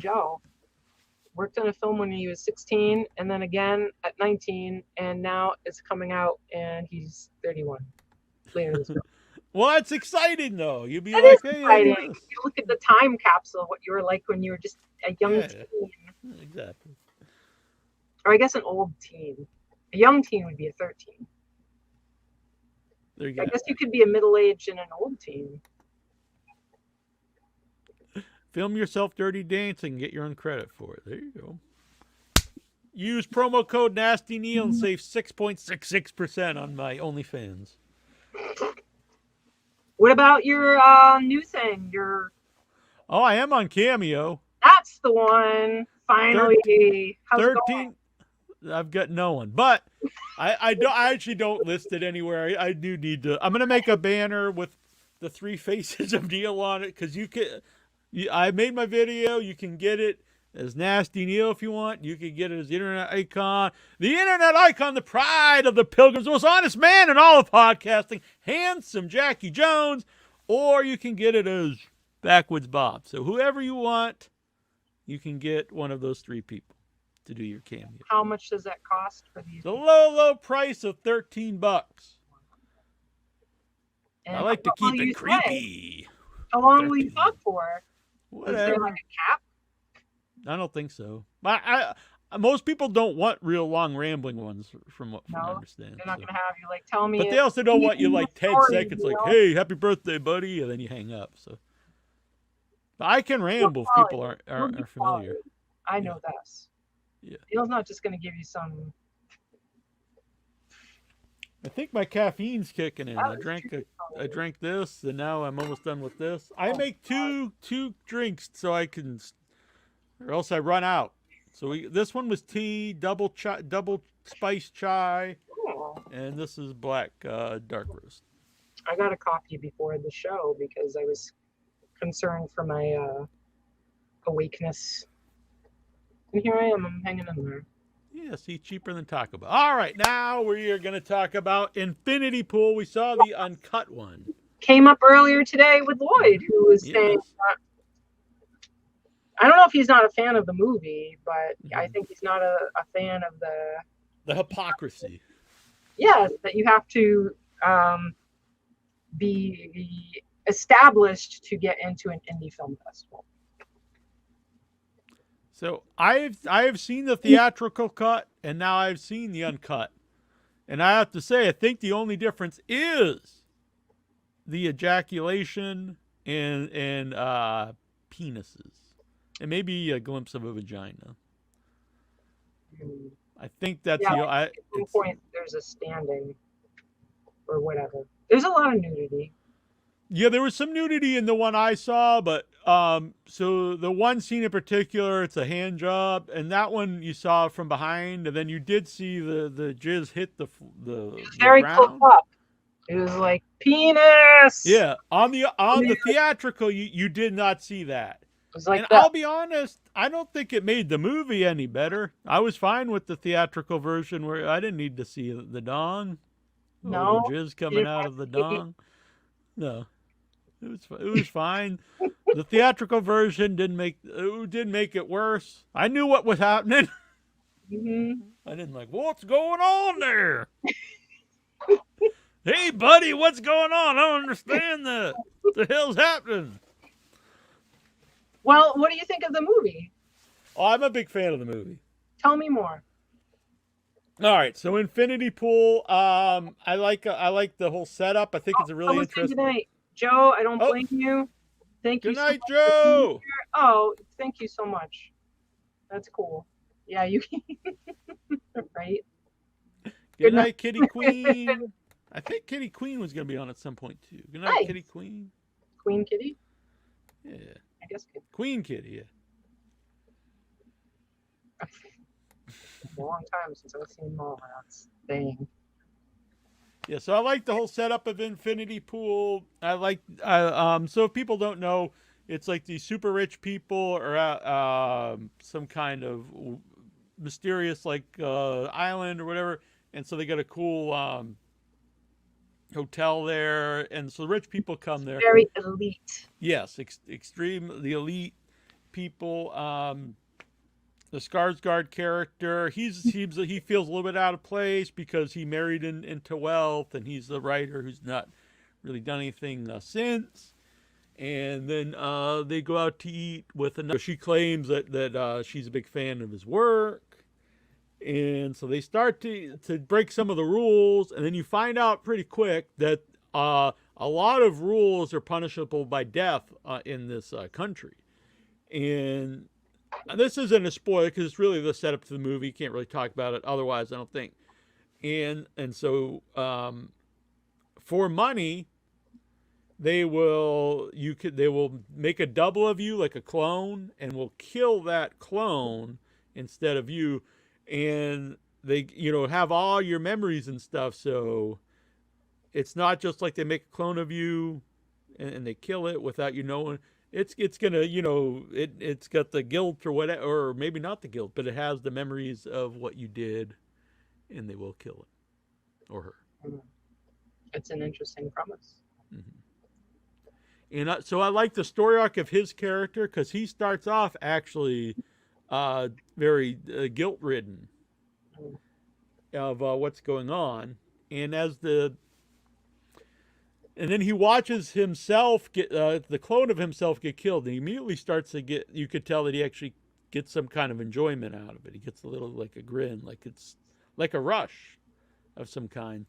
Joe. Worked on a film when he was 16, and then again at 19, and now it's coming out, and he's 31 later this month. Well, that's exciting, though. You'd be That is like, hey, look exciting. at this. You look at the time capsule, what you were like when you were just a young Yeah, teen, exactly. or I guess an old teen. A young teen would be a 13. There you I go. guess you could be a middle-aged and an old teen. Film yourself dirty dancing, get your own credit for it. There you go. Use promo code Nasty Neal and save 6.66% on my OnlyFans. What about your new thing? Oh, I am on Cameo. That's the one. Finally. How's it 13. I've got no one, but I actually don't list it anywhere. I do need to. I'm gonna make a banner with the 3 faces of Neal on it because you can. I made my video. You can get it as Nasty Neal if you want. You can get it as the internet icon. The internet icon, the pride of the pilgrims, the most honest man in all of podcasting, handsome Jackie Jones, or you can get it as Backwoods Bob. So whoever you want, you can get one of those 3 people to do your cameo. How much does that cost for these? The low price of $13. And I like to keep it creepy. How long will you talk for? Whatever. Is there like a cap? I don't think so. Most people don't want real long rambling ones, from what I understand. They're not gonna have you like tell me. But they also don't want you like 10 seconds, you know? like, "Hey, happy birthday, buddy," and then you hang up. So, but I can ramble if people aren't familiar. I know this. Yeah. Neal's not just gonna give you some. I think my caffeine's kicking in. I drank this, and now I'm almost done with this. I make two drinks so I can, or else I run out. So this one was tea, double spiced chai, and this is black dark roast. I got a coffee before the show because I was concerned for my awakeness. And here I am. I'm hanging in there. Yeah, see, cheaper than Taco Bell. All right, now we are going to talk about Infinity Pool. We saw the uncut one. Came up earlier today with Lloyd, who was saying that, I don't know if he's not a fan of the movie, but I think he's not a fan of the hypocrisy. Yeah, that you have to be established to get into an indie film festival. So I have seen the theatrical cut, and now I've seen the uncut. And I have to say, I think the only difference is the ejaculation and penises. And maybe a glimpse of a vagina. I think that's at one point there's a standing or whatever. There's a lot of nudity. Yeah, there was some nudity in the one I saw, but so the one scene in particular, it's a hand job, and that one you saw from behind, and then you did see the jizz hit the very ground. close up. It was like penis. Yeah, on the theatrical, you did not see that. It was like and that. I'll be honest, I don't think it made the movie any better. I was fine with the theatrical version where I didn't need to see the dong. No, the jizz coming out of the dong. No. It was fine. The theatrical version didn't make it worse. I knew what was happening. Mm-hmm. I didn't like, what's going on there? Hey, buddy, what's going on? I don't understand that. What the hell's happening? Well, what do you think of the movie? Oh, I'm a big fan of the movie. Tell me more. All right, so Infinity Pool. I like the whole setup. I think it's a really interesting. Good night, Joe. I don't blame you. Thank you. Good night, Joe. Oh, thank you so much. That's cool. Yeah, you right. Good night, Kitty Queen. I think Kitty Queen was going to be on at some point too. Good night, Kitty Queen. Queen Kitty. Yeah. I guess Queen Kitty. Yeah. A long time since I've seen Mallrats. Dang. Yeah, so I like the whole setup of Infinity Pool. So if people don't know, it's like these super rich people are at some kind of mysterious island or whatever, and so they got a cool hotel there, and so the rich people come there. Very elite. Yes, the elite people. The Skarsgård character, he feels a little bit out of place because he married into wealth, and he's the writer who's not really done anything since. And then they go out to eat with another. She claims that she's a big fan of his work, and so they start to break some of the rules, and then you find out pretty quick that a lot of rules are punishable by death in this country. And this isn't a spoiler because it's really the setup to the movie. You can't really talk about it otherwise, I don't think. And so for money, they will make a double of you, like a clone, and will kill that clone instead of you. And they have all your memories and stuff. So it's not just like they make a clone of you and they kill it without you knowing. It's gonna it's got the guilt or whatever, or maybe not the guilt, but it has the memories of what you did, and they will kill it or her. It's an interesting premise. Mm-hmm. And so I like the story arc of his character because he starts off actually very guilt-ridden of what's going on, and and then he watches himself get the clone of himself get killed, and he immediately starts to get. You could tell that he actually gets some kind of enjoyment out of it. He gets a little like a grin, like it's like a rush of some kind.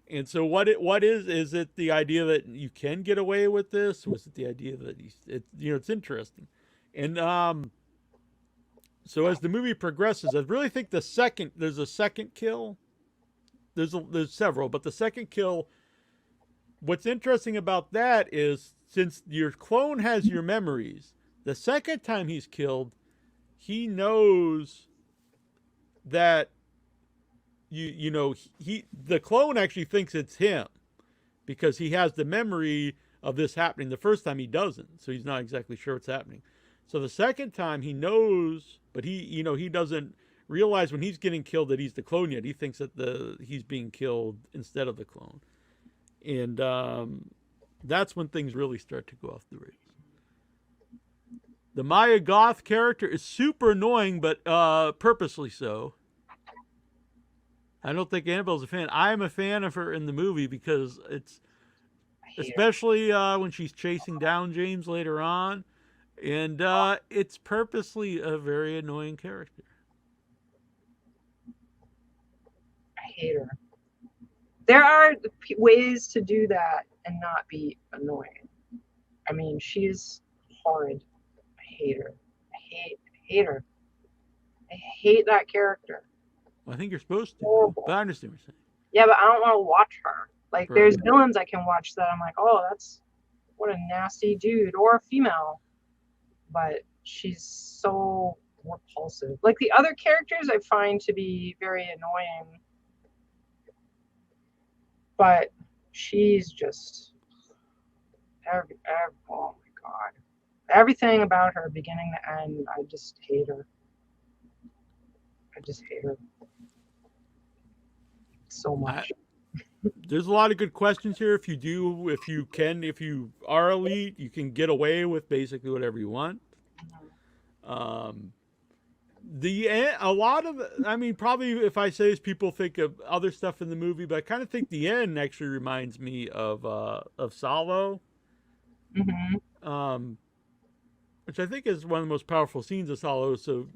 And so, what is it the idea that you can get away with this? Was it the idea that it's interesting, and so as the movie progresses, I really think there's a second kill. There's several, but the second kill. What's interesting about that is since your clone has your memories, the second time he's killed, he knows that the clone actually thinks it's him because he has the memory of this happening. The first time he doesn't, so he's not exactly sure what's happening. So the second time he knows, but he doesn't realize when he's getting killed that he's the clone yet. He thinks that he's being killed instead of the clone. And that's when things really start to go off the rails. The Maya Goth character is super annoying, but purposely so. I don't think Annabelle's a fan. I'm a fan of her in the movie because it's, especially when she's chasing down James later on, and it's purposely a very annoying character. I hate her. There are ways to do that and not be annoying. I mean, she's horrid. I hate her. I hate her. I hate that character. Well, I think you're supposed to. Horrible. But I understand what you're saying. Yeah, but I don't want to watch her. Like, Right. There's villains I can watch that I'm like, oh, what a nasty dude, or a female. But she's so repulsive. Like, the other characters I find to be very annoying. But she's just oh my god, everything about her, beginning to end, I just hate her. So much. There's a lot of good questions here. If you are elite, you can get away with basically whatever you want. Probably if I say this, people think of other stuff in the movie, but I kind of think the end actually reminds me of Salo, which I think is one of the most powerful scenes of Salo. So,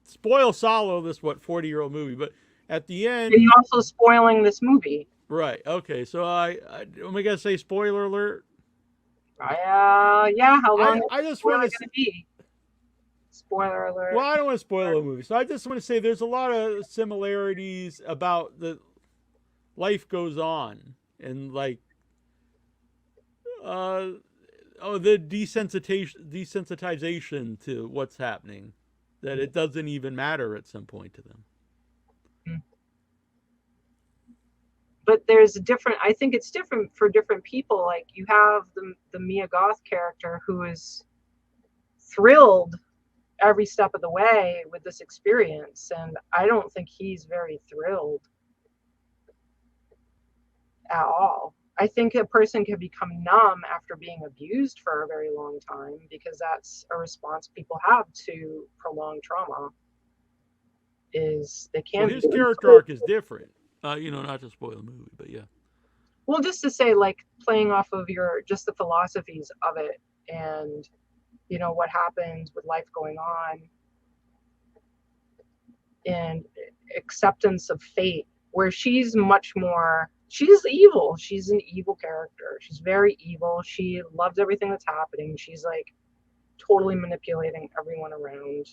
spoil Salo, this 40-year-old movie, but at the end, you're also spoiling this movie, right? Okay, so am I gonna say spoiler alert? Yeah. How long? I just want to be. Spoiler alert. Well, I don't want to spoil the movie, so I just want to say there's a lot of similarities about the life goes on, and like the desensitization to what's happening, that it doesn't even matter at some point to them. But there's I think it's different for different people. Like, you have the Mia Goth character who is thrilled every step of the way with this experience, and I don't think he's very thrilled at all. I think a person can become numb after being abused for a very long time, because that's a response people have to prolonged trauma, is they Well, can be. his character arc is different. Not to spoil the movie, but yeah. Well, just to say, like, playing off of just the philosophies of it, and what happens with life going on, and acceptance of fate, where she's evil. She's an evil character. She's very evil. She loves everything that's happening. She's like totally manipulating everyone around.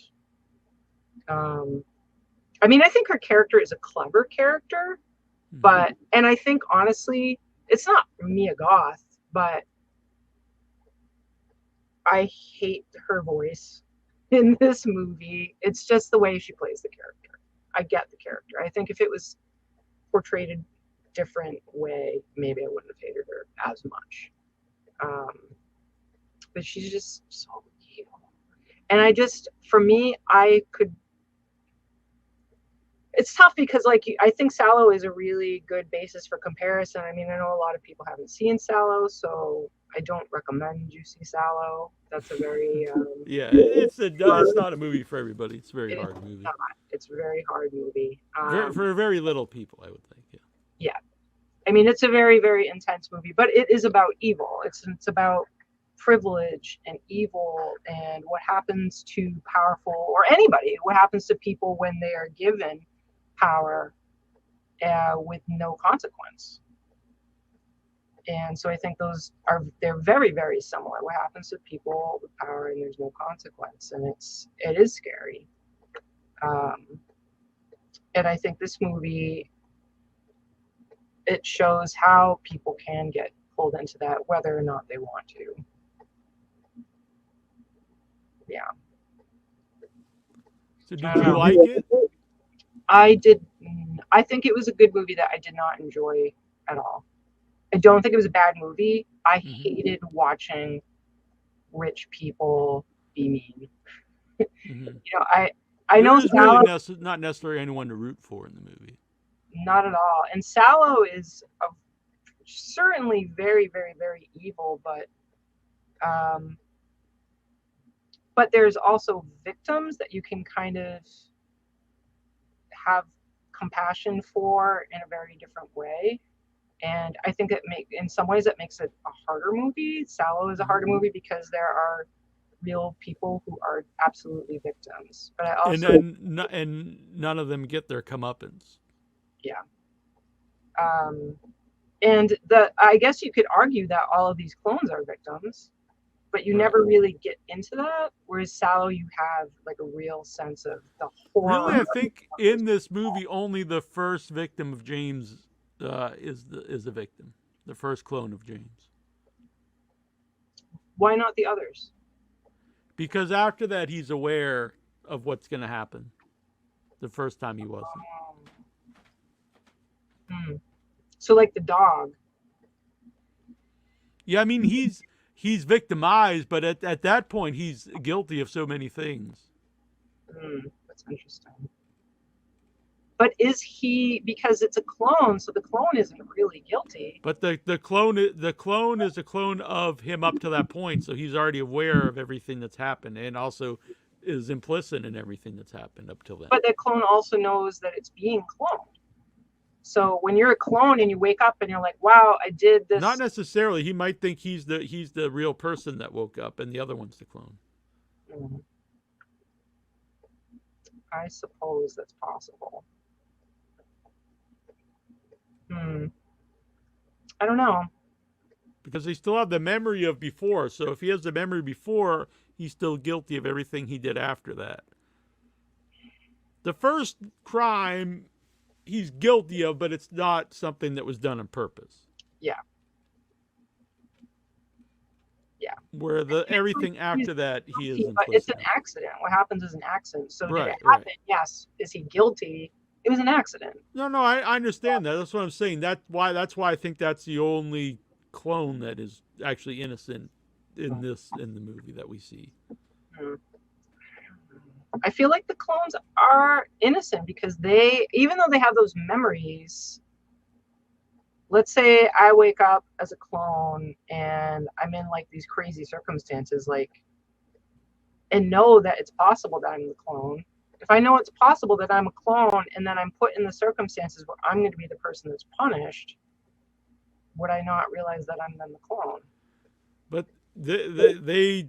I mean, I think her character is a clever character, and I think honestly, it's not Mia Goth, but I hate her voice in this movie. It's just the way she plays the character. I get the character. I think if it was portrayed a different way, maybe I wouldn't have hated her as much. But she's just so evil. And for me, it's tough because, like, I think Sallow is a really good basis for comparison. I mean, I know a lot of people haven't seen Sallow, so I don't recommend you see Sallow. That's a very yeah, it's not a movie for everybody. It's a very hard movie. Not. It's a very hard movie. For very little people, I would think. Yeah. Yeah. I mean, it's a very, very intense movie, but it is about evil. It's about privilege and evil, and what happens to powerful, or anybody, what happens to people when they are given power with no consequence. And so I think they're very, very similar. What happens to people with power and there's no consequence, and it is scary. And I think this movie, it shows how people can get pulled into that, whether or not they want to. Yeah. So did you like it? I did. I think it was a good movie that I did not enjoy at all. I don't think it was a bad movie. I hated watching rich people be mean. I know Sallow, really not necessarily anyone to root for in the movie. Not at all. And Sallow is certainly very, very, very evil, but there's also victims that you can kind of have compassion for in a very different way. And I think in some ways it makes it a harder movie. Sallow is a harder movie because there are real people who are absolutely victims. But I also and none of them get their comeuppance. Yeah. And I guess you could argue that all of these clones are victims, but you never really get into that. Whereas Sallow, you have like a real sense of the horror. Really, I think in this movie only the first victim of James is the victim, the first clone of James. Why not the others? Because after that, he's aware of what's going to happen. The first time he wasn't. So, like the dog. Yeah, I mean he's victimized, but at that point he's guilty of so many things. That's interesting. But is he, because it's a clone, so the clone isn't really guilty. But the clone is a clone of him up to that point, so he's already aware of everything that's happened, and also is implicit in everything that's happened up till then. But the clone also knows that it's being cloned. So when you're a clone and you wake up and you're like, "Wow, I did this." Not necessarily. He might think he's the real person that woke up, and the other one's the clone. I suppose that's possible. I don't know. Because they still have the memory of before. So if he has the memory before, he's still guilty of everything he did after that. The first crime, he's guilty of, but it's not something that was done on purpose. Yeah. Where everything after that, he is implicit. But it's an accident. What happens is an accident. So did it happen? Right. Yes. Is he guilty? It was an accident. No, I understand that. That's what I'm saying. That's why I think that's the only clone that is actually innocent in the movie that we see. I feel like the clones are innocent because even though they have those memories, let's say I wake up as a clone and I'm in like these crazy circumstances, like, and know that it's possible that I'm the clone. If I know it's possible that I'm a clone and then I'm put in the circumstances where I'm going to be the person that's punished, would I not realize that I'm then the clone? But they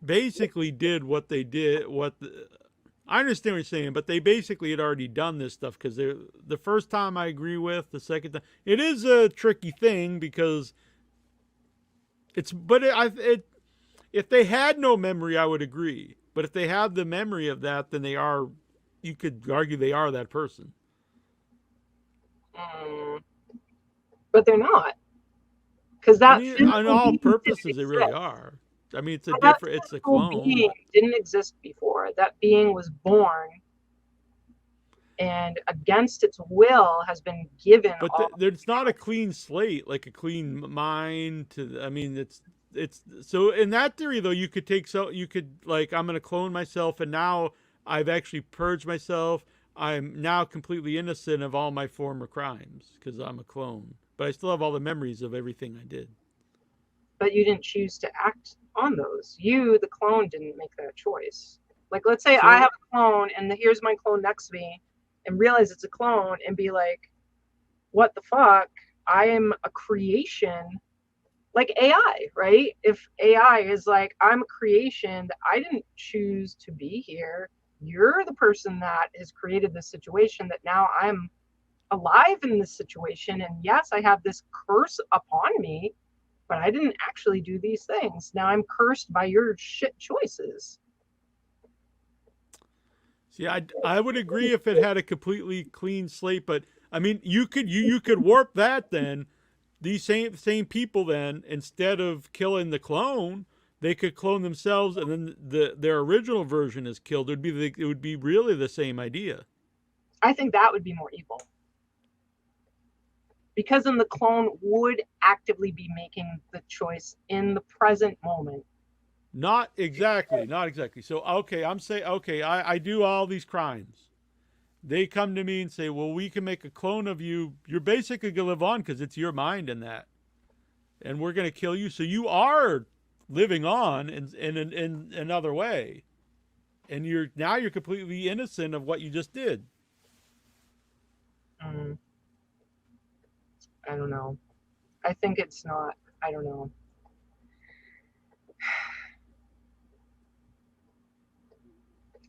basically did what they did. I understand what you're saying, but they basically had already done this stuff because the first time I agree with, the second time it is a tricky thing because if they had no memory, I would agree. But if they have the memory of that, then they are. You could argue they are that person. Mm, but they're not, because I that mean, on physical all being didn't purposes, they really exist. are. I mean, it's a But that different. It's a physical clone. being didn't exist before. That being was born and against its will has been given But all. there's not a clean slate, like a clean mind. I mean, it's so in that theory though. You could like I'm gonna clone myself, and now I've actually purged myself. I'm now completely innocent of all my former crimes because I'm a clone. But I still have all the memories of everything I did. But you didn't choose to act on those. You, the clone, didn't make that choice. Like, let's say I have So, a clone and here's my clone next to me and realize it's a clone and be like, what the fuck? I am a creation, like AI, right? If AI is like, I'm a creation that I didn't choose to be here, you're the person that has created this situation that now I'm alive in this situation. And yes, I have this curse upon me, but I didn't actually do these things. Now I'm cursed by your shit choices. see, I would agree if it had a completely clean slate, but I mean, you could warp that then. These same people then, instead of killing the clone, they could clone themselves, and then their original version is killed. It would be really the same idea. I think that would be more evil. Because then the clone would actively be making the choice in the present moment. Not exactly, not exactly. So okay, I'm saying okay, I do all these crimes. They come to me and say, well, we can make a clone of you. You're basically gonna live on because it's your mind in that, and we're gonna kill you. So you are living on in another way, and you're completely innocent of what you just did. Mm, I don't know. I think it's not. I don't know.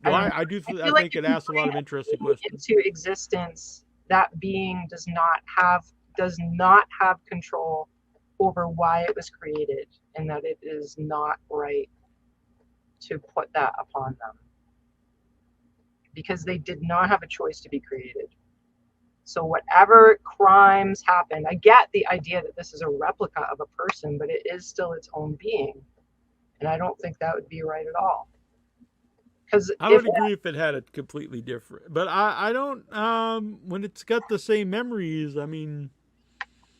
I Well, don't know. I do. I I feel like think if it you asks a lot bring of a interesting being questions. into existence, that being does not have control over why it was created, and that it is not right to put that upon them because they did not have a choice to be created. So whatever crimes happen, I get the idea that this is a replica of a person, but it is still its own being, and I don't think that would be right at all. Because I if would agree if it had a completely different, but I don't. When it's got the same memories, I mean,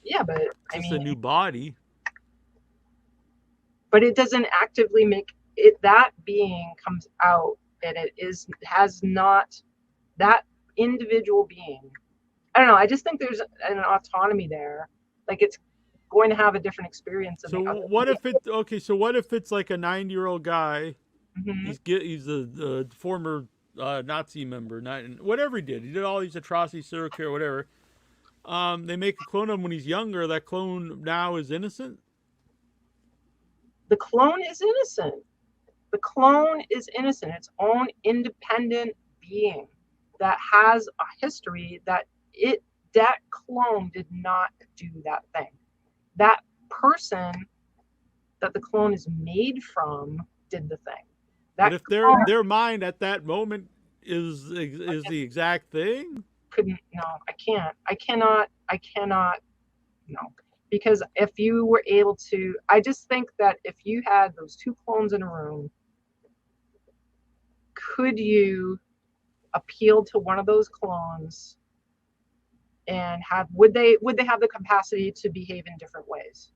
yeah, but it's I just mean, a new body. but it doesn't actively make it that being comes out and it is has not that individual being. I don't know. I just think there's an autonomy there. Like it's going to have a different experience than So the other. what if it? Okay, so what if it's like a 90-year-old guy? Mm-hmm. He's a former Nazi member, not whatever he did. He did all these atrocities, serial care, whatever. They make a clone of him when he's younger. That clone now is innocent. The clone is innocent. The clone is innocent, its own independent being that has a history that clone did not do that thing. That person that the clone is made from did the thing. But That if clone their mind at that moment is the exact thing, couldn't, no, I can't. I cannot, no. Because if you were able to, I just think that if you had those two clones in a room, could you appeal to one of those clones and would they have the capacity to behave in different ways,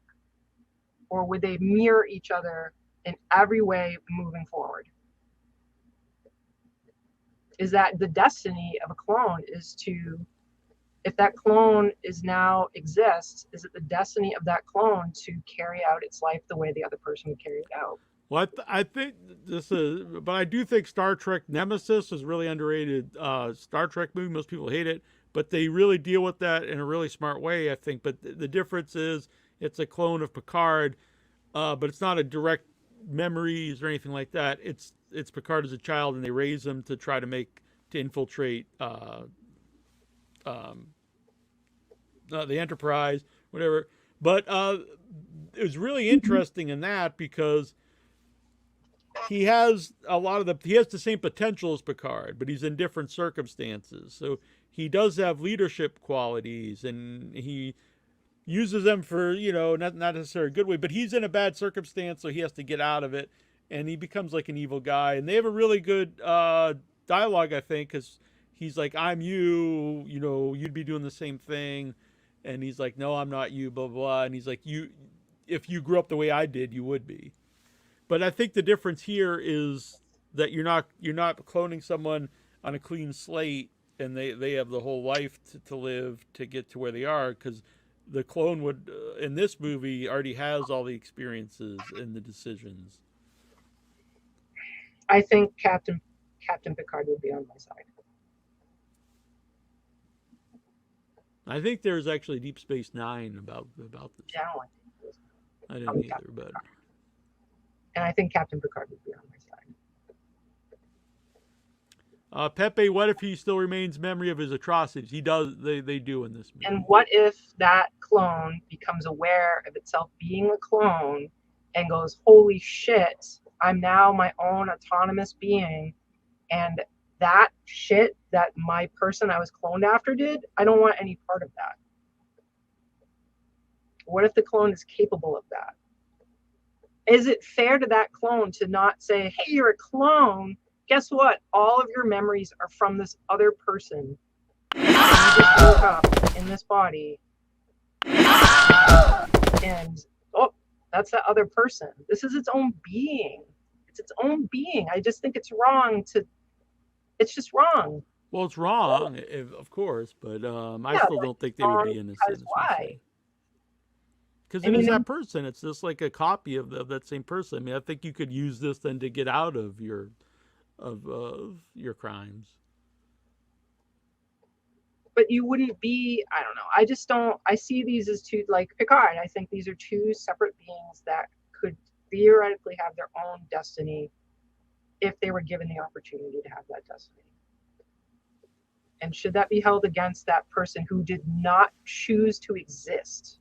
or would they mirror each other in every way moving forward? Is that the destiny of a clone, is to If that clone is now exists, is it the destiny of that clone to carry out its life the way the other person would carry it out? Well, I think this is, but I do think Star Trek Nemesis is really underrated. Star Trek movie, most people hate it, but they really deal with that in a really smart way, I think. But the difference is it's a clone of Picard, but it's not a direct memories or anything like that. It's Picard as a child, and they raise him to try to infiltrate um, the Enterprise, whatever. But it was really interesting in that because he has he has the same potential as Picard, but he's in different circumstances. So he does have leadership qualities, and he uses them for not necessarily a good way, but he's in a bad circumstance, so he has to get out of it, and he becomes like an evil guy. And they have a really good dialogue, I think, because he's like, "I'm you, you'd be doing the same thing," and he's like, "No, I'm not you," blah blah, blah. And he's like, "You, if you grew up the way I did, you would be." But I think the difference here is that you're not cloning someone on a clean slate, and they have the whole life to live to get to where they are, because the clone would in this movie already has all the experiences and the decisions. I think Captain Picard would be on my side. I think there's actually Deep Space Nine about this. Yeah, I don't like it. I didn't either, but And I think Captain Picard would be on my side. Pepe, what if he still remains memory of his atrocities? He does. They do in this movie. And what if that clone becomes aware of itself being a clone and goes, "Holy shit, I'm now my own autonomous being, and that shit that my person I was cloned after did, I don't want any part of that." What if the clone is capable of that? Is it fair to that clone to not say, "Hey, you're a clone. Guess what? All of your memories are from this other person. You just woke up in this body, and oh, that's that other person. This is its own being. It's its own being." I just think it's wrong to. It's just wrong. Well, it's wrong, of course, but I still don't think they would be innocent. Because why? Because it is that person. It's just like a copy of that same person. I mean, I think you could use this then to get out of your crimes. But you wouldn't be. I don't know. I just don't. I see these as two, like Picard. I think these are two separate beings that could theoretically have their own destiny if they were given the opportunity to have that destiny. And should that be held against that person who did not choose to exist?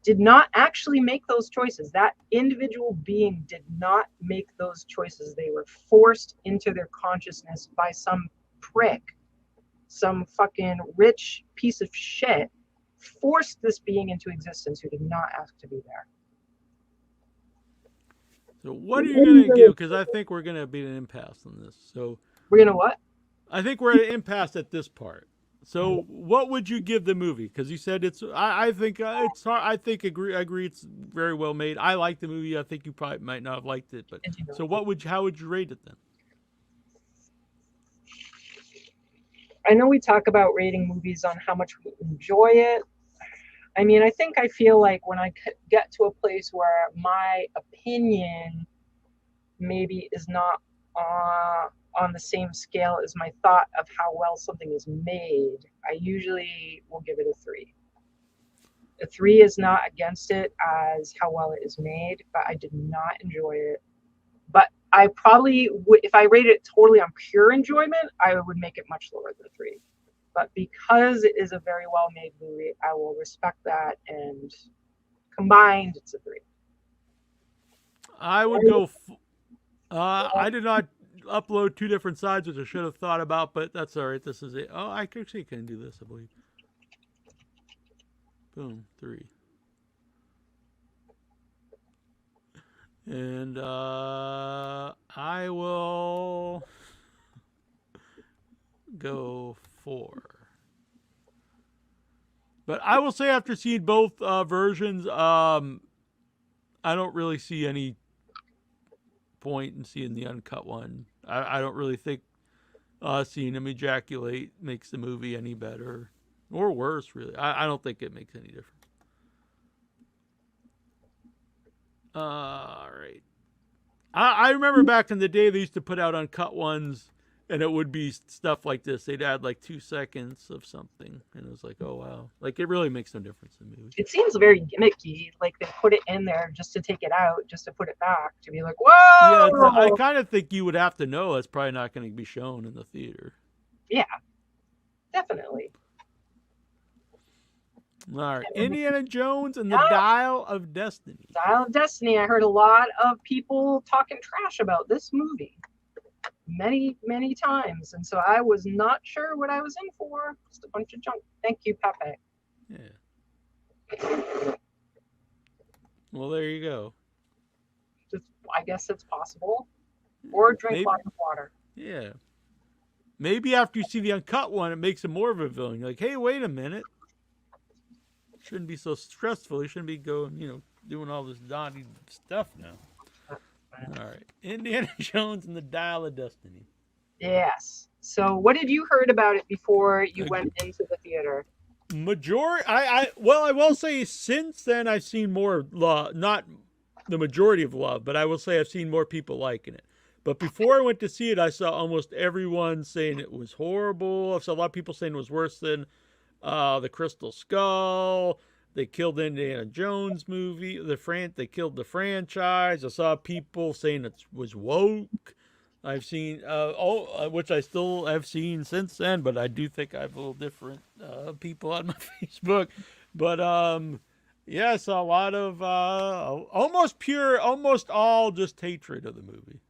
Did not actually make those choices. That individual being did not make those choices. They were forced into their consciousness by some prick, some fucking rich piece of shit, forced this being into existence who did not ask to be there. So what are you going to give? Because I think we're going to be at an impasse on this. So we're going to what? I think we're at an impasse at this part. So what would you give the movie? Because you said it's. I think it's hard. I agree. It's very well made. I like the movie. I think you probably might not have liked it, but so how would you rate it then? I know we talk about rating movies on how much we enjoy it. I mean, I feel like when I get to a place where my opinion maybe is not on the same scale as my thought of how well something is made, I usually will give it a 3. A 3 is not against it as how well it is made, but I did not enjoy it. But I probably would, if I rated it totally on pure enjoyment, I would make it much lower than a 3. But because it is a very well-made movie, I will respect that, and combined, it's a 3. I would go. I did not upload 2 different sides, which I should have thought about, but that's all right. This is it. Oh, I actually can do this, I believe. Boom, 3. And I will go 4. But I will say, after seeing both versions, I don't really see any point in seeing the uncut one. I don't really think seeing him ejaculate makes the movie any better or worse. Really, I don't think it makes any difference. All right. I remember back in the day they used to put out uncut ones, and it would be stuff like this. They'd add like 2 seconds of something, and it was like, oh wow, like it really makes no difference in the movie. It seems very gimmicky. Like they put it in there just to take it out, just to put it back, to be like, Yeah, I whoa! kind of think you would have to know that's probably not going to be shown in the theater. Yeah, definitely. All right, Indiana Jones and the Yeah. Dial of Destiny. Dial of Destiny. I heard a lot of people talking trash about this movie many, many times. And so I was not sure what I was in for. Just a bunch of junk. Thank you, Pepe. Yeah. Well, there you go. Just, I guess it's possible. Or drink Maybe, lots of water. yeah. Maybe after you see the uncut one, it makes him more of a villain. You're like, hey, wait a minute. Shouldn't be so stressful. You shouldn't be going, doing all this naughty stuff now. All right. Indiana Jones and the Dial of Destiny. Yes. So what did you heard about it before you went into the theater? I will say since then I've seen more love, not the majority of love, but I will say I've seen more people liking it. But before I went to see it, I saw almost everyone saying it was horrible. I saw a lot of people saying it was worse than the Crystal Skull. They killed Indiana Jones movie. They killed the franchise. I saw people saying it was woke. I've seen which I still have seen since then, but I do think I have a little different people on my Facebook. But yeah, I saw a lot of almost all just hatred of the movie.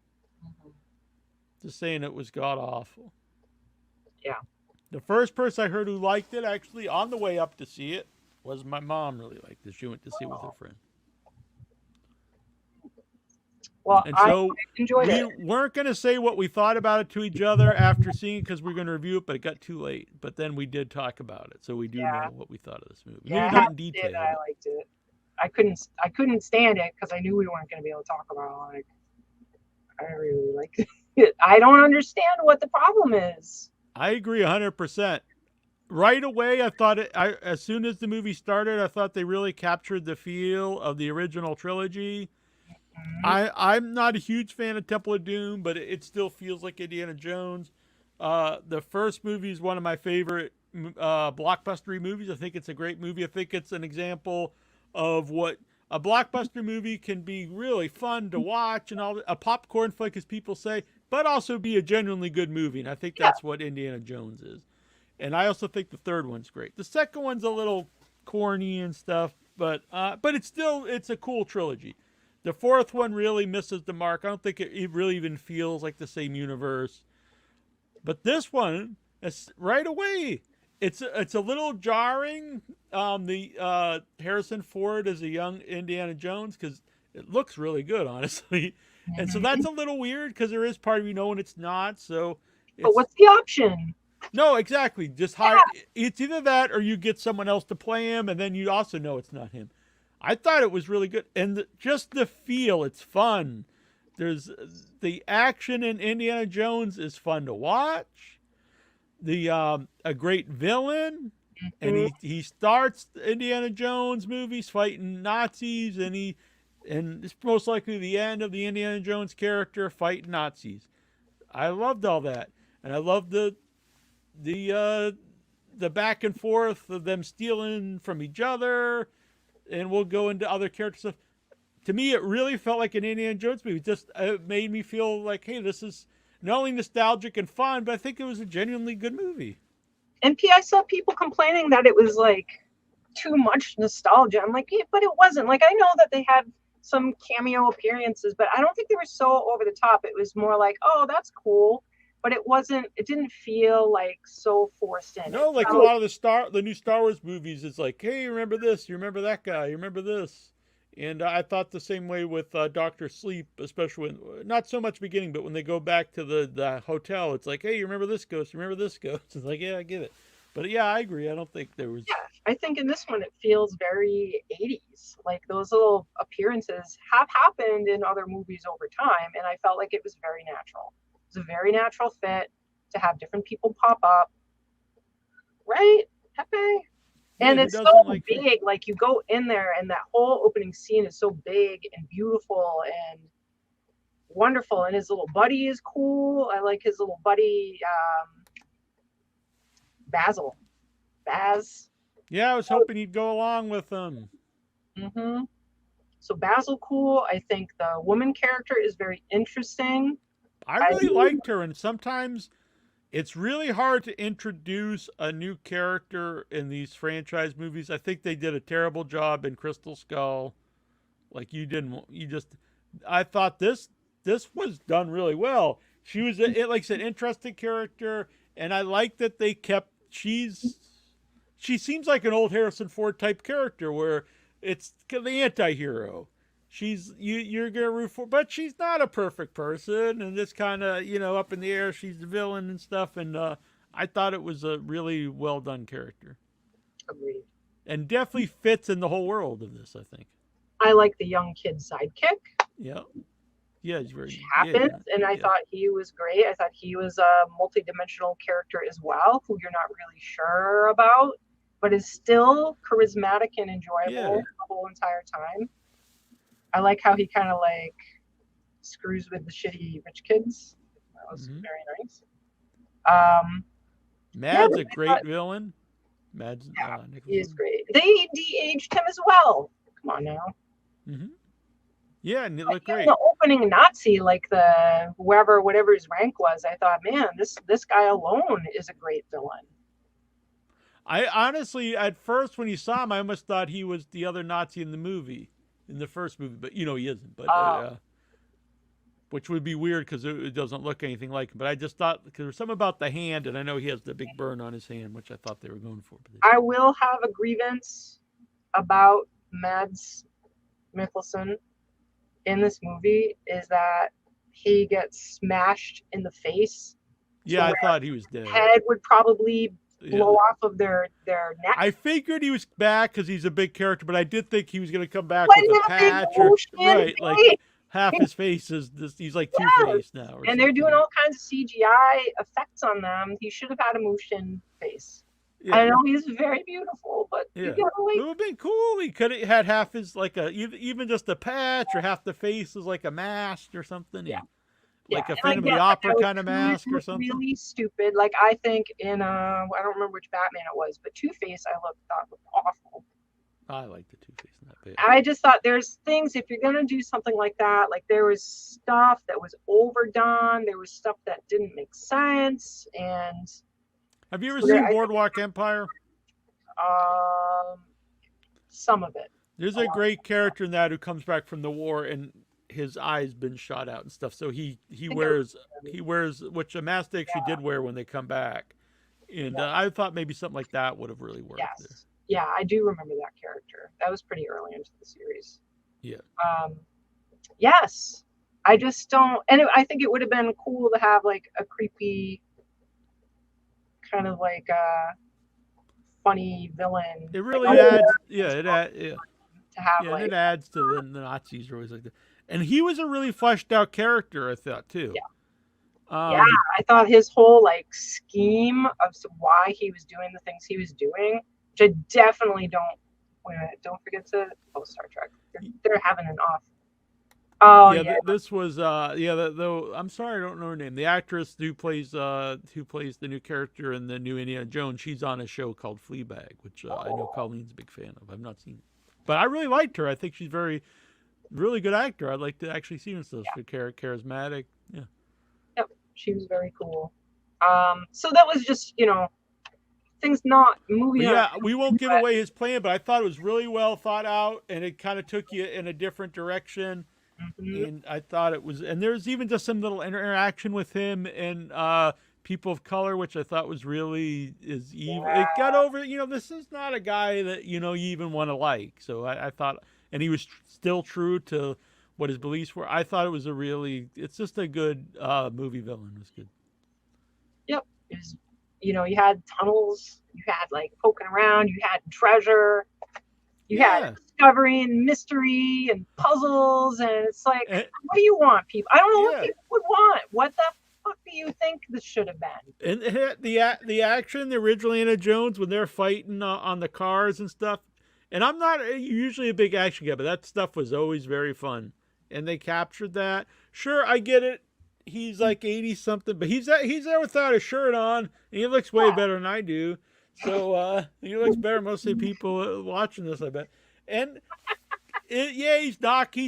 Just saying it was god awful. Yeah. The first person I heard who liked it, actually, on the way up to see it, was my mom. Really liked it. She went to see it with her friend. Well, and so I enjoyed it. We weren't going to say what we thought about it to each other after seeing it because we were going to review it, but it got too late. But then we did talk about it, so we do know what we thought of this movie. Yeah, Maybe not in detail. I liked it. I couldn't stand it because I knew we weren't going to be able to talk about it. I really liked it. I don't understand what the problem is. I agree 100%. Right away, I thought as soon as the movie started, I thought they really captured the feel of the original trilogy. I'm not a huge fan of Temple of Doom, but it still feels like Indiana Jones. The first movie is one of my favorite blockbuster movies. I think it's a great movie. I think it's an example of what a blockbuster movie can be really fun to watch and all a popcorn flick, as people say, but also be a genuinely good movie. And I think that's what Indiana Jones is. And I also think the third one's great. The second one's a little corny and stuff, but it's a cool trilogy. The fourth one really misses the mark. I don't think it really even feels like the same universe. But this one, right away, it's a little jarring. The Harrison Ford as a young Indiana Jones, because it looks really good, honestly. And so that's a little weird because there is part of you knowing it's not. So, but what's the option? No, exactly. Just hire. It's either that or you get someone else to play him, and then you also know it's not him. I thought it was really good, and just the feel, it's fun. There's the action in Indiana Jones is fun to watch. The a great villain, and he starts Indiana Jones movies fighting Nazis, and it's most likely the end of the Indiana Jones character fighting Nazis. I loved all that, and I loved the back and forth of them stealing from each other. And we'll go into other character stuff. To me, it really felt like an Indiana Jones movie. It made me feel like, hey, this is not only nostalgic and fun, but I think it was a genuinely good movie. And I saw people complaining that it was like too much nostalgia. I'm like, yeah, but it wasn't. Like, I know that they had some cameo appearances, but I don't think they were so over the top. It was more like, oh, that's cool. But it didn't feel like so forced in. No, like a lot of the new Star Wars movies, it's like, hey, you remember this? You remember that guy? You remember this? And I thought the same way with Dr. Sleep, especially when, not so much beginning, but when they go back to the hotel, it's like, hey, you remember this ghost? You remember this ghost? It's like, yeah, I get it. But yeah, I agree. I don't think there was... Yeah, I think in this one it feels very 80s. Like those little appearances have happened in other movies over time, and I felt like it was very natural. It was a very natural fit. to have different people pop up, right? Pepe. Yeah, And who it's doesn't so like big. Like you go in there, and that whole opening scene is so big and beautiful and wonderful. And his little buddy is cool. I like his little buddy, Basil. Baz. Yeah, I was hoping he'd go along with them. Mm-hmm. So Basil, cool. I think the woman character is very interesting. I I really liked her, and sometimes it's really hard to introduce a new character in these franchise movies. I think they did a terrible job in Crystal Skull. Like you didn't, you just. I thought this was done really well. She was like I said, interesting character, and I like that they kept. She seems like an old Harrison Ford type character where it's the anti-hero. You're gonna root for, but she's not a perfect person, and it's kind of up in the air. She's the villain and stuff, and I thought it was a really well done character, agree. and definitely fits in the whole world of this. I think. I like the young kid sidekick. Yeah, yeah, he's very Happens, yeah, and I thought he was great. I thought he was a multi-dimensional character as well, who you're not really sure about, but is still charismatic and enjoyable yeah. the whole entire time. I like how he kind of like screws with the shitty rich kids. That was very nice. Mad's yeah, a great villain. Mad's yeah, he is Nicholson. great. They de-aged him as well. Come on now. Mm-hmm. Yeah, and it looked great. The opening Nazi, like the whatever his rank was, I thought, man, this guy alone is a great villain. I honestly, at first, when you saw him, I almost thought he was the other Nazi in the movie, in the first movie, but he isn't. But which would be weird because it doesn't look anything like him. But I just thought because there's something about the hand, and I know he has the big burn on his hand, which I thought they were going for. I will have a grievance about Mads Mikkelsen in this movie is that he gets smashed in the face. Yeah, I thought he was dead. Head would probably blow off of their neck. I figured he was back because he's a big character, but I did think he was going to come back with a patch or like half his face is this. He's like Two-Face now, and they're doing all kinds of CGI effects on them. He should have had a Mushin face. Yeah. I know he's very beautiful, but it would have been cool. He could have had half his even just a patch or half the face is like a mask or something. Yeah. Like a Phantom of the Opera kind of mask or something. Really stupid. Like I think in I don't remember which Batman it was, but Two-Face I thought looked awful. I like the Two-Face in that bit. I just thought there's things if you're gonna do something like that, like there was stuff that was overdone, there was stuff that didn't make sense, and. Have you ever seen Boardwalk Empire? Some of it. There's a great character in that who comes back from the war and his eye's been shot out and stuff. So he wears which a mask they actually did wear when they come back. And I thought maybe something like that would have really worked. Yes. There. Yeah, I do remember that character. That was pretty early into the series. Yeah. Yes. I just don't, and I think it would have been cool to have like a creepy kind of like a funny villain. It really adds, to have it adds to the Nazis are always like that. And he was a really fleshed out character, I thought too. Yeah. I thought his whole like scheme of why he was doing the things he was doing, which I definitely don't forget to Star Trek. They're having an off. Oh yeah, this was though I'm sorry I don't know her name. The actress who plays the new character in the new Indiana Jones, she's on a show called Fleabag, which I know Colleen's a big fan of. I've not seen it, but I really liked her. I think she's really good actor. I'd like to actually see her stuff. Charismatic. Yeah. Yep, she was very cool. So that was just things not moving. Yeah, we won't give away his plan, but I thought it was really well thought out, and it kind of took you in a different direction. Mm-hmm. And I thought it was, and there's even just some little interaction with him and people of color, which I thought was really is evil. Yeah. It got over, this is not a guy that you even want to like. So I thought, and he was still true to what his beliefs were. I thought it was it's just a good movie villain. It was good. Yep, it was, you had tunnels, you had like poking around, you had treasure. You had discovery and mystery and puzzles, and it's like, what do you want, people? I don't know what people would want. What the fuck do you think this should have been? And the action, the original Indiana Jones when they're fighting on the cars and stuff. And I'm not usually a big action guy, but that stuff was always very fun. And they captured that. Sure, I get it. He's like 80 something, but he's there without a shirt on, and he looks way better than I do. So he looks better than most of the people watching this, I bet. And he's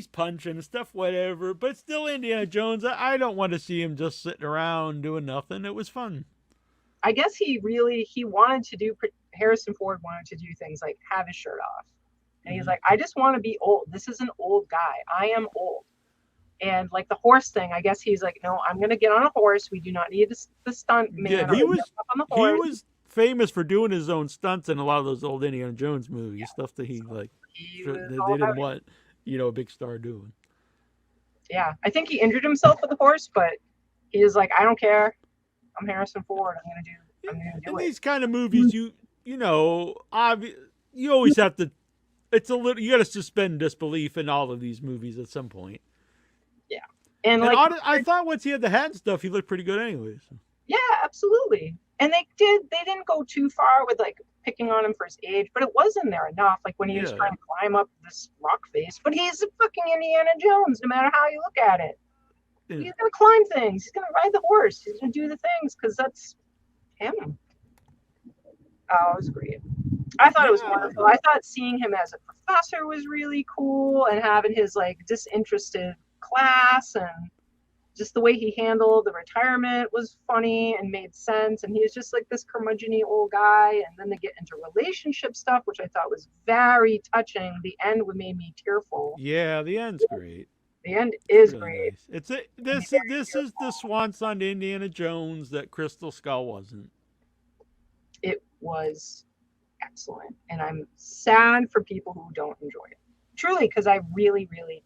punching and stuff, whatever. But it's still Indiana Jones. I don't want to see him just sitting around doing nothing. It was fun. I guess he wanted to do. Harrison Ford wanted to do things like have his shirt off, and he's like, I just want to be old. This is an old guy. I am old. And like the horse thing, I guess he's like, no, I'm gonna get on a horse. We do not need the stunt man. Yeah, he was famous for doing his own stunts in a lot of those old Indiana Jones movies, stuff that they didn't want, a big star doing. Yeah, I think he injured himself with the horse, but he was like, I don't care. I'm Harrison Ford. I'm gonna do it. These kind of movies, you always have to. It's a little. You got to suspend disbelief in all of these movies at some point. Yeah, and I thought once he had the hat and stuff, he looked pretty good, anyways. Yeah, absolutely. And they didn't go too far with like picking on him for his age, but it wasn't there enough. Like when he was trying to climb up this rock face, but he's a fucking Indiana Jones, no matter how you look at it. Yeah. He's gonna climb things. He's gonna ride the horse. He's gonna do the things because that's him. Oh, it was great. I thought it was wonderful. I thought seeing him as a professor was really cool, and having his like disinterested class, and just the way he handled the retirement was funny and made sense. And he was just like this curmudgeon-y old guy. And then they get into relationship stuff, which I thought was very touching. The end made me tearful. Yeah, the end's great. The end is really great. Nice. This is the swan song to Indiana Jones that Crystal Skull wasn't. It was excellent, and I'm sad for people who don't enjoy it. Truly, because I really, really,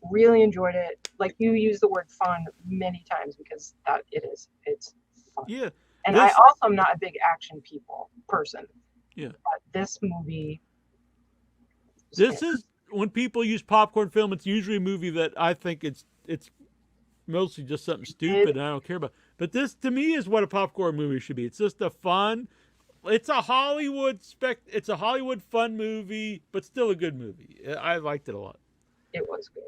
really enjoyed it. Like you use the word fun many times because that it is. It's fun. Yeah. And I also am not a big action person. Yeah. But this movie. This is when people use popcorn film. It's usually a movie that I think it's mostly just something stupid and I don't care about. But this to me is what a popcorn movie should be. It's just a fun. It's a Hollywood fun movie, but still a good movie. I liked it a lot. It was good.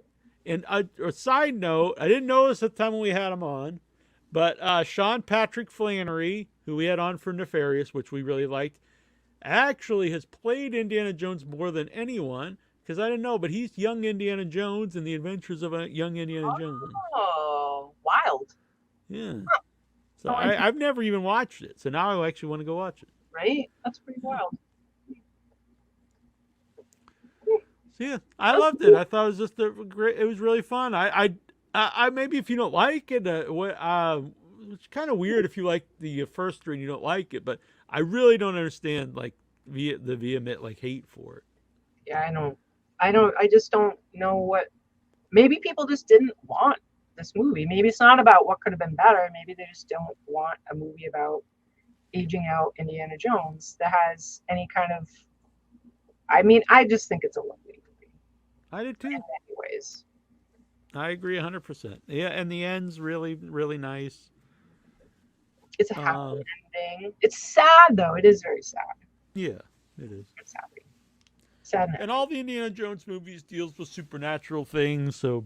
And a side note, I didn't know this at the time when we had him on, but Sean Patrick Flannery, who we had on for Nefarious, which we really liked, actually has played Indiana Jones more than anyone, because I didn't know, but he's young Indiana Jones in The Adventures of a Young Indiana Jones. Oh, wild. Yeah. Huh. So I've never even watched it, so now I actually want to go watch it. Right? That's pretty wild. So yeah, I loved it. I thought it was just great. It was really fun. I maybe if you don't like it, it's kind of weird if you like the first three and you don't like it. But I really don't understand like the vehement like hate for it. Yeah, I just don't know what. Maybe people just didn't want this movie. Maybe it's not about what could have been better. Maybe they just don't want a movie about aging out Indiana Jones that has any kind of. I mean, I just think it's a lovely movie. I did too. In many ways. I agree 100%. Yeah, and the end's really, really nice. It's a happy ending. It's sad though. It is very sad. Yeah, it is. It's happy. Sad. And all the Indiana Jones movies deals with supernatural things, so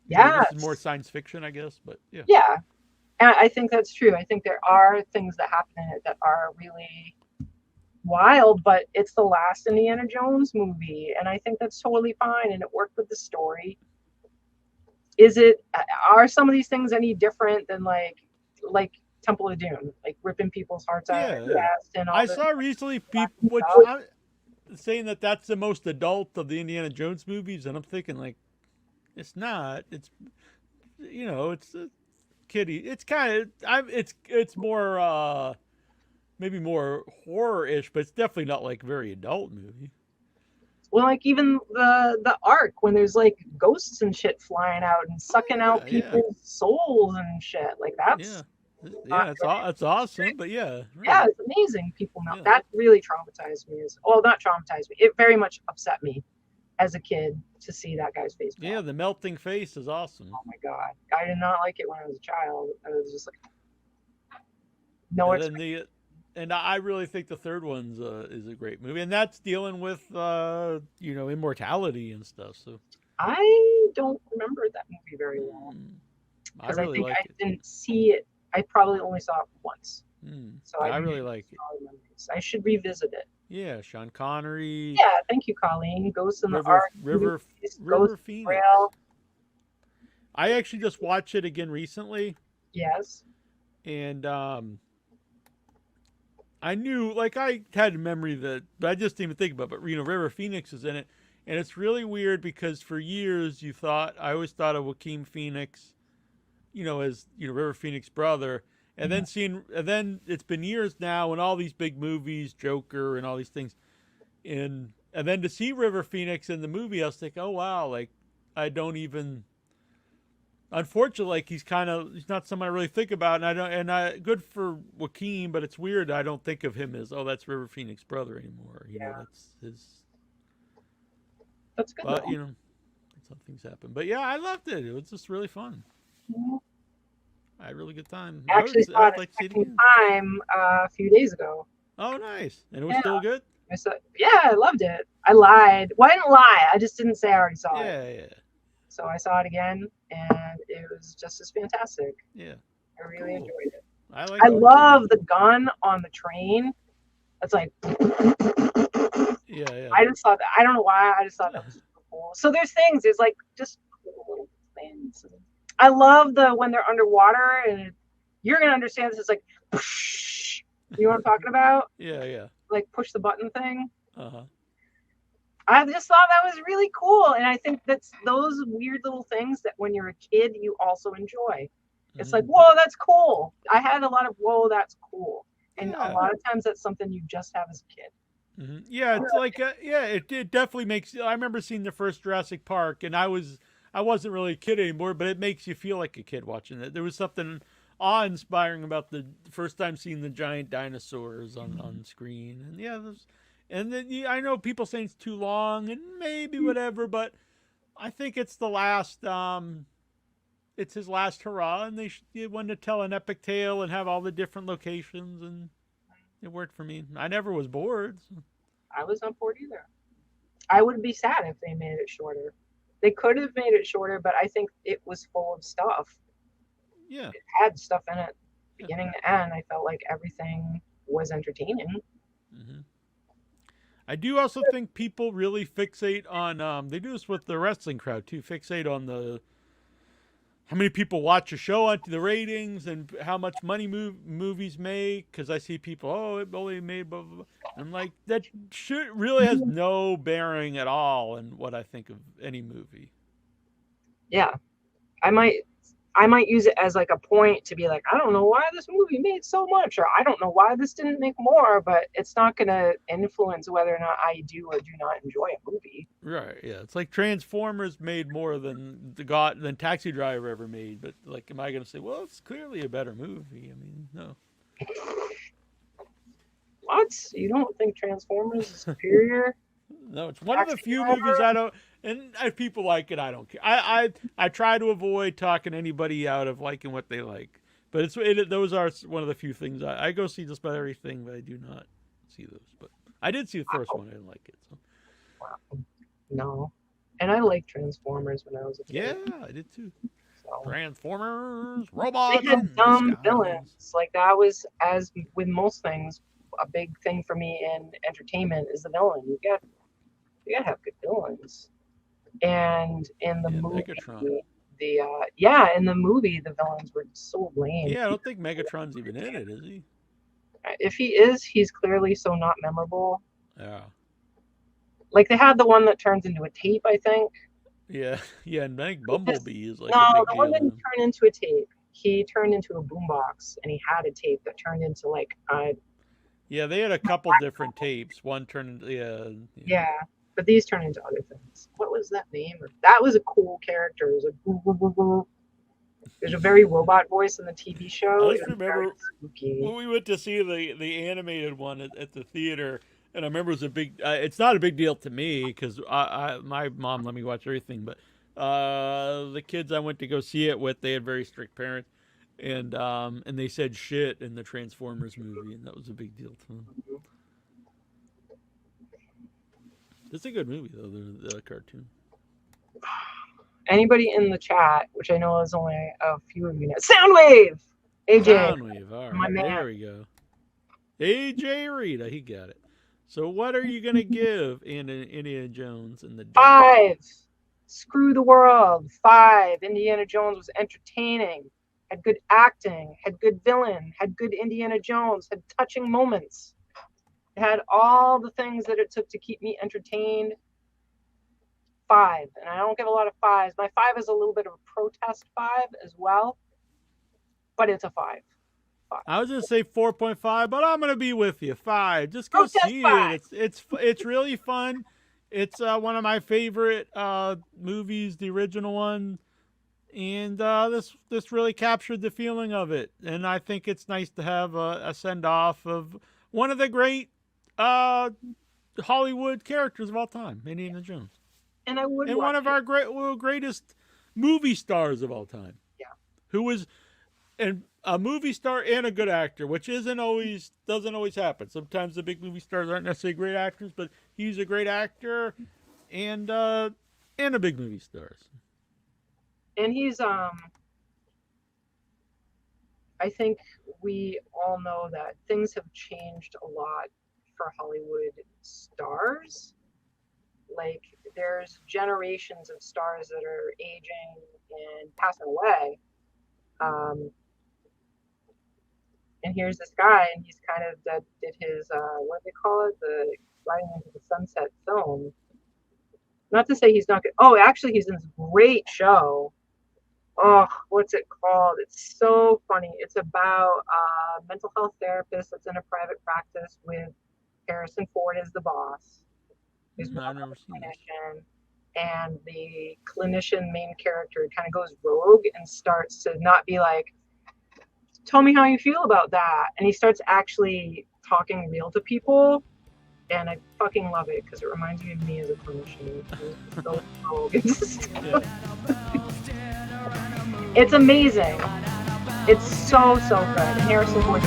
yeah, this is more science fiction, I guess. But yeah. Yeah, and I think that's true. I think there are things that happen in it that are really wild, but it's the last Indiana Jones movie, and I think that's totally fine, and it worked with the story. Are some of these things any different than like Temple of Doom, like ripping people's hearts out of their chest? And I saw recently people saying that that's the most adult of the Indiana Jones movies, and I'm thinking like, it's not. It's it's a kiddie. It's kind of it's more. Maybe more horror-ish, but it's definitely not like very adult movie. Well, like even the Ark, when there's like ghosts and shit flying out and sucking out people's souls and shit, like that's that's awesome. But yeah, yeah, it's amazing. People know that really traumatized me. Not traumatized me. It very much upset me as a kid to see that guy's face Yeah, pop. the melting face is awesome. Oh my god, I did not like it when I was a child. I was just like no And then expectation. and I really think the third one's is a great movie, and that's dealing with immortality and stuff. So I don't remember that movie very well hmm, I because I really think I like it. didn't see it. I probably only saw it once, so I I didn't really have like it. solid memories. I should revisit it. Yeah, Sean Connery, Yeah, thank you, Colleen. Ghosts in the River Ark River movies, Ghost River in the Phoenix. Trail. I actually just watched it again recently, Yes. and I knew, like, I had a memory that, but I just didn't even think about it. But, River Phoenix is in it. And it's really weird because for years I always thought of Joaquin Phoenix, as, River Phoenix brother. Mhm. And then it's been years now and all these big movies, Joker and all these things. And then to see River Phoenix in the movie, I was like, oh, wow, like, I don't even, unfortunately, like he's not someone I really think about, and I don't, and I good for Joaquin, but it's weird. I don't think of him as that's River Phoenix brother anymore. Yeah, That's his. that's good But though. some things happen. But yeah, I loved it. It was just really fun. Mhm. I had a really good time. I actually I saw it would a like to see it second again. time a few days ago. Oh, nice, and it was Yeah, still good. yeah, I loved it. I lied. Well, I didn't lie. I just didn't say I already saw it. Yeah, yeah, So I saw it again, and it was just as fantastic. yeah. I really Cool. enjoyed it. I I liked it too. love the gun on the train. It's like Yeah, yeah. I just thought that. I don't know why. I just thought that was super cool. So there's things. There's like just cool little things. I love the when they're underwater and you're gonna understand this. It's like, you know what I'm talking about? Yeah, yeah. Like push the button thing. Uh huh. I just thought that was really cool, and I think that's those weird little things that when you're a kid you also enjoy. It's like, Hmm. whoa, that's cool. I had a lot of whoa, that's cool, and a Yeah. lot of times that's something you just have as a kid. Yeah, it's like it definitely makes. I remember seeing the first Jurassic Park, and I wasn't really a kid anymore, but it makes you feel like a kid watching it. There was something awe-inspiring about the first time seeing the giant dinosaurs on screen, and and then I know people saying it's too long and maybe whatever, but I think it's the last. It's his last hurrah, and they wanted to tell an epic tale and have all the different locations, and it worked for me. I never was bored. So. I was not bored either. I would be sad if they made it shorter. They could have made it shorter, but I think it was full of stuff. Yeah. It had stuff in it, Yeah. beginning to end. I felt like everything was entertaining. Hmm. I do also think people really fixate on. They do this with the wrestling crowd too. Fixate on the how many people watch a show, on the ratings, and how much money movies make. Because I see people, oh, it only made blah blah blah. I'm like, that should really has no bearing at all in what I think of any movie. Yeah, I might I might use it as like a point to be like, I don't know why this movie made so much, or I don't know why this didn't make more, but it's not going to influence whether or not I do or do not enjoy a movie. Right? Yeah. It's like Transformers made more than than Taxi Driver ever made. But like, am I going to say, well, it's clearly a better movie? I mean, no. What? You don't think Transformers is superior? No, it's one of the Taxi few movies Driver? I don't. And if people like it, I don't care. I try to avoid talking anybody out of liking what they like. But those are one of the few things I go see just about everything, but I do not see those. But I did see the first Wow. one. I didn't like it. So Wow. No. And I liked Transformers when I was a yeah, kid. I did too. So Transformers, they robots had in dumb disguise. villains. Like that was as with most things, a big thing for me in entertainment is the villain. You gotta have good villains. And in the Yeah, Megatron. movie, yeah, in the movie the villains were so lame. Yeah, I don't think Megatron's even in it, is he? If he is, he's clearly so not memorable. Yeah, Like they had the one that turns into a tape, I think. yeah, yeah. And I think Just Bumblebee is like a no, big the one deal in didn't him. turn into a tape. He turned into a boombox, and he had a tape that turned into like Yeah, they had a couple different tapes. One turned into yeah. yeah. But these turn into other things. What was that name? That was a cool character. It was like boo, boo, boo, boo. There's a very robot voice in the TV show. I It just was very remember spooky. when we went to see the animated one at the theater. And I remember it was a big. It's not a big deal to me because my mom let me watch everything, but the kids I went to go see it with, they had very strict parents, and they said shit in the Transformers movie, and that was a big deal to them. It's a good movie though, the cartoon. Anybody in the chat, which I know is only a few of you now. Soundwave! AJ. Soundwave, all my right, man. there we go. AJ Rita, he got it. So what are you gonna give Indiana Jones and the 5. Screw the world. 5. Indiana Jones was entertaining, had good acting, had good villain, had good Indiana Jones, had touching moments. It had all the things that it took to keep me entertained. 5. And I don't give a lot of 5s. My 5 is a little bit of a protest 5 as well, but it's a 5. I was gonna say 4.5, but I'm gonna be with you. 5. Just go Protest see 5. it. It's really fun. It's one of my favorite movies, the original one, and this really captured the feeling of it. And I think it's nice to have a send off of one of the great Hollywood characters of all time, Indiana Jones, And I would and watch one of our greatest movie stars of all time. Yeah. Who was and a movie star and a good actor, which doesn't always happen. Sometimes the big movie stars aren't necessarily great actors, but he's a great actor and a big movie star. And he's I think we all know that things have changed a lot for Hollywood stars. Like there's generations of stars that are aging and passing away. And here's this guy, and he's kind of did his what do they call it, the Riding into the Sunset film. Not to say he's not good. Oh, actually, he's in this great show. Oh, what's it called? It's so funny. It's about a mental health therapist that's in a private practice with Harrison Ford as the boss. He's I've never seen clinician, and the clinician main character kind of goes rogue and starts to not be like, tell me how you feel about that. And he starts actually talking real to people. And I fucking love it because it reminds me of me as a clinician. It's amazing. It's so good. And Harrison Ford.